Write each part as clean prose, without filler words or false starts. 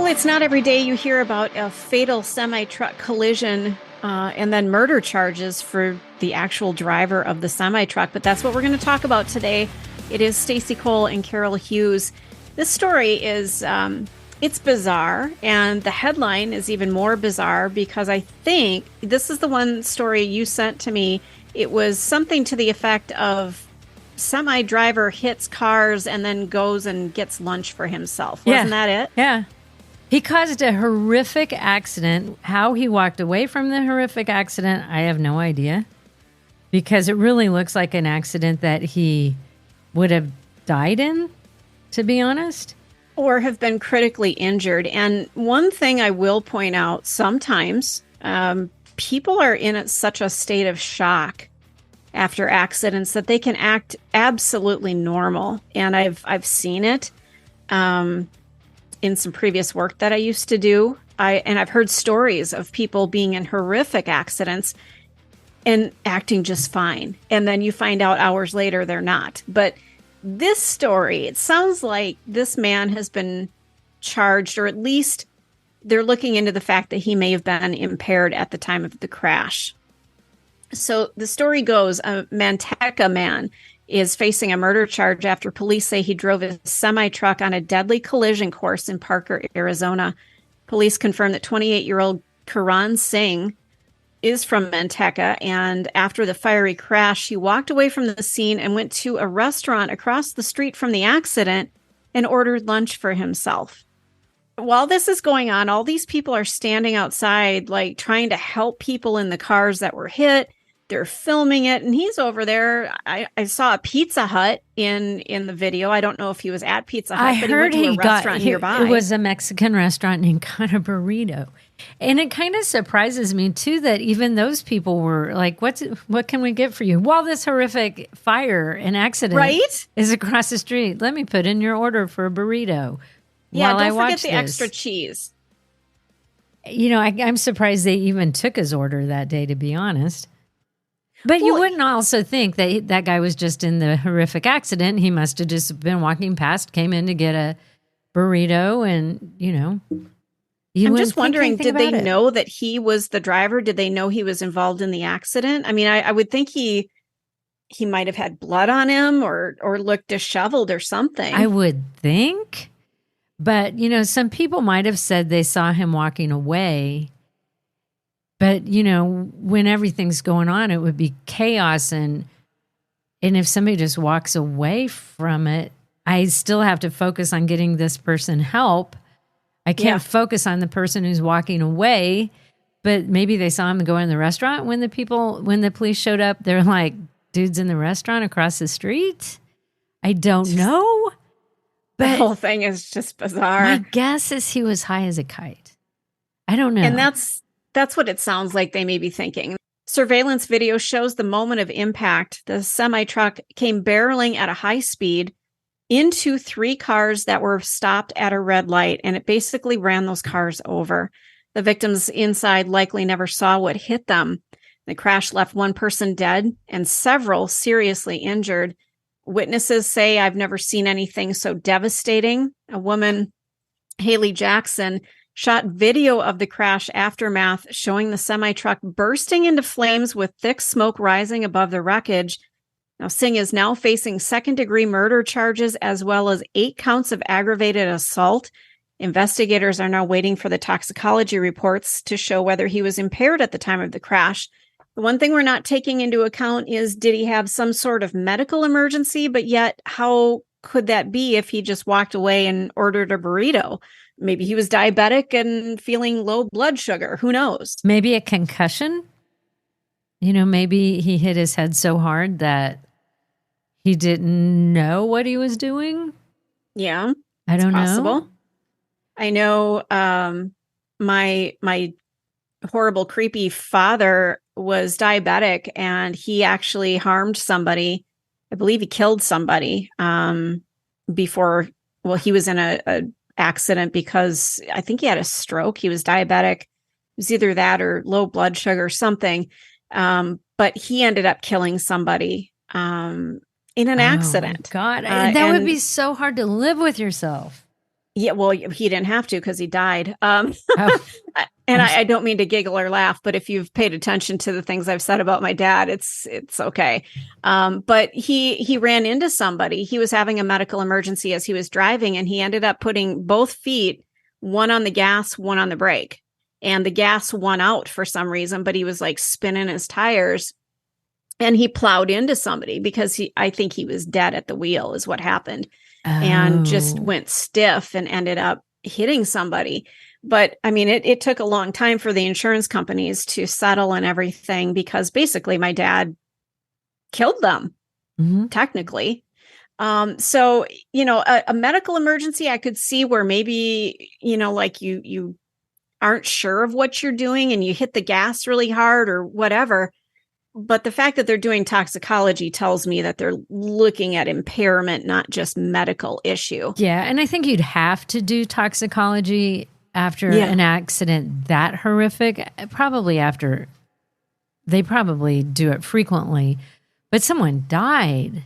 Well, it's not every day you hear about a fatal semi-truck collision and then murder charges for the actual driver of the semi-truck, but that's what we're going to talk about today. It is Stacy Cole and Carol Hughes. This story is, it's bizarre, and the headline is even more bizarre because I think this is the one story you sent to me. It was something to the effect of semi-driver hits cars and then goes and gets lunch for himself. Wasn't that it? Yeah. He caused a horrific accident. How he walked away from the horrific accident, I have no idea. Because it really looks like an accident that he would have died in, to be honest. Or have been critically injured. And one thing I will point out, sometimes people are in such a state of shock after accidents that they can act absolutely normal. And I've seen it. In some previous work that I used to do. I've heard stories of people being in horrific accidents and acting just fine. And then you find out hours later they're not. But this story, it sounds like this man has been charged, or at least they're looking into the fact that he may have been impaired at the time of the crash. So the story goes, a Manteca man is facing a murder charge after police say he drove a semi-truck on a deadly collision course in Parker, Arizona. Police confirmed that 28-year-old Karan Singh is from Manteca, and after the fiery crash, he walked away from the scene and went to a restaurant across the street from the accident and ordered lunch for himself. While this is going on, all these people are standing outside, like trying to help people in the cars that were hit. They're filming it, and he's over there. I saw a Pizza Hut in the video. I don't know if he was at Pizza Hut, but he went to a restaurant nearby. It was a Mexican restaurant, and he got a burrito. And it kind of surprises me, too, that even those people were like, what can we get for you? Well, this horrific fire and accident is across the street. Let me put in your order for a burrito. Yeah, don't forget the extra cheese. You know, I'm surprised they even took his order that day, to be honest. But you wouldn't also think that that guy was just in the horrific accident. He must have just been walking past, came in to get a burrito, and, you know. I'm just wondering, did they know that he was the driver? Did they know he was involved in the accident? I mean, I would think he might have had blood on him or looked disheveled or something. I would think. But, you know, some people might have said they saw him walking away. But, you know, when everything's going on, it would be chaos. And if somebody just walks away from it, I still have to focus on getting this person help. I can't focus on the person who's walking away. But maybe they saw him go in the restaurant when the police showed up. They're like, dude's in the restaurant across the street. I don't know. But the whole thing is just bizarre. My guess is he was high as a kite. I don't know. And that's what it sounds like they may be thinking. Surveillance video shows the moment of impact. The semi-truck came barreling at a high speed into 3 cars that were stopped at a red light, and it basically ran those cars over. The victims inside likely never saw what hit them. The crash left 1 person dead and several seriously injured. Witnesses say, "I've never seen anything so devastating." A woman, Halie Jackson, shot video of the crash aftermath showing the semi-truck bursting into flames with thick smoke rising above the wreckage. Now, Singh is now facing second-degree murder charges as well as 8 counts of aggravated assault. Investigators are now waiting for the toxicology reports to show whether he was impaired at the time of the crash. The one thing we're not taking into account is, did he have some sort of medical emergency? But yet, how could that be if he just walked away and ordered a burrito? Maybe he was diabetic and feeling low blood sugar. Who knows? Maybe a concussion. You know, maybe he hit his head so hard that he didn't know what he was doing. Yeah, I don't know. Know. I know my horrible, creepy father was diabetic, and he actually harmed somebody. I believe he killed somebody before. Well, he was in a accident because I think he had a stroke. He was diabetic. It was either that or low blood sugar or something. But he ended up killing somebody in an accident. God, that would be so hard to live with yourself. Yeah, well, he didn't have to because he died. Oh, And I don't mean to giggle or laugh, but if you've paid attention to the things I've said about my dad, it's okay. But he ran into somebody. He was having a medical emergency as he was driving, and he ended up putting both feet, one on the gas, one on the brake. And the gas won out for some reason, but he was like spinning his tires, and he plowed into somebody because I think he was dead at the wheel is what happened, and just went stiff and ended up hitting somebody. But I mean, it took a long time for the insurance companies to settle and everything, because basically my dad killed them, technically. So, a medical emergency, I could see where maybe, like you aren't sure of what you're doing and you hit the gas really hard or whatever. But the fact that they're doing toxicology tells me that they're looking at impairment, not just medical issue. Yeah. And I think you'd have to do toxicology after an accident that horrific. They probably do it frequently, but someone died.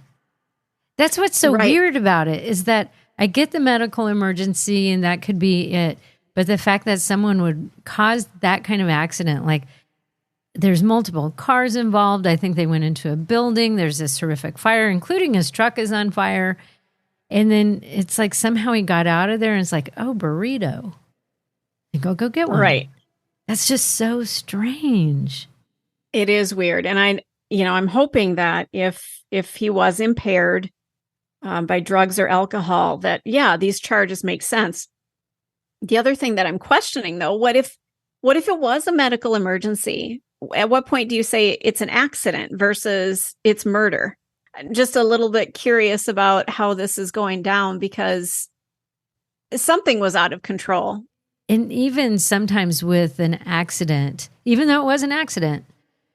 That's what's so weird about it, is that I get the medical emergency and that could be it. But the fact that someone would cause that kind of accident, like there's multiple cars involved. I think they went into a building. There's this horrific fire, including his truck is on fire. And then it's like somehow he got out of there and it's like, oh, burrito. And go get one. Right. That's just so strange. It is weird. And I'm hoping that if he was impaired by drugs or alcohol, that, these charges make sense. The other thing that I'm questioning, though, what if it was a medical emergency? At what point do you say it's an accident versus it's murder? I'm just a little bit curious about how this is going down, because something was out of control. And even sometimes with an accident, even though it was an accident,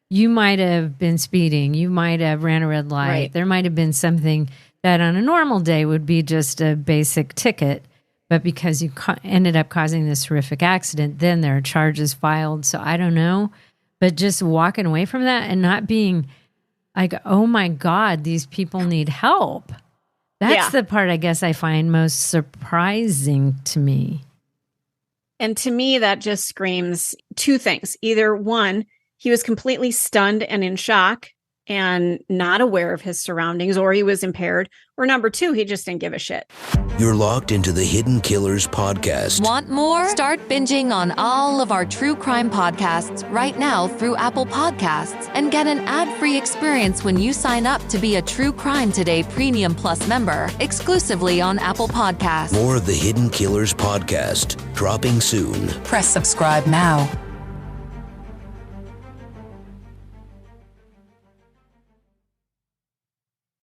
you might have been speeding. You might have ran a red light. Right. There might have been something that on a normal day would be just a basic ticket. But because you ended up causing this horrific accident, then there are charges filed. So I don't know. But just walking away from that and not being like, oh my God, these people need help. That's the part I guess I find most surprising to me. And to me, that just screams two things. Either one, he was completely stunned and in shock and not aware of his surroundings, or he was impaired, or number two, he just didn't give a shit. You're locked into the Hidden Killers podcast. Want more? Start binging on all of our true crime podcasts right now through Apple Podcasts, and get an ad-free experience when you sign up to be a True Crime Today Premium Plus member, exclusively on Apple Podcasts. More of the Hidden Killers podcast, dropping soon. Press subscribe now.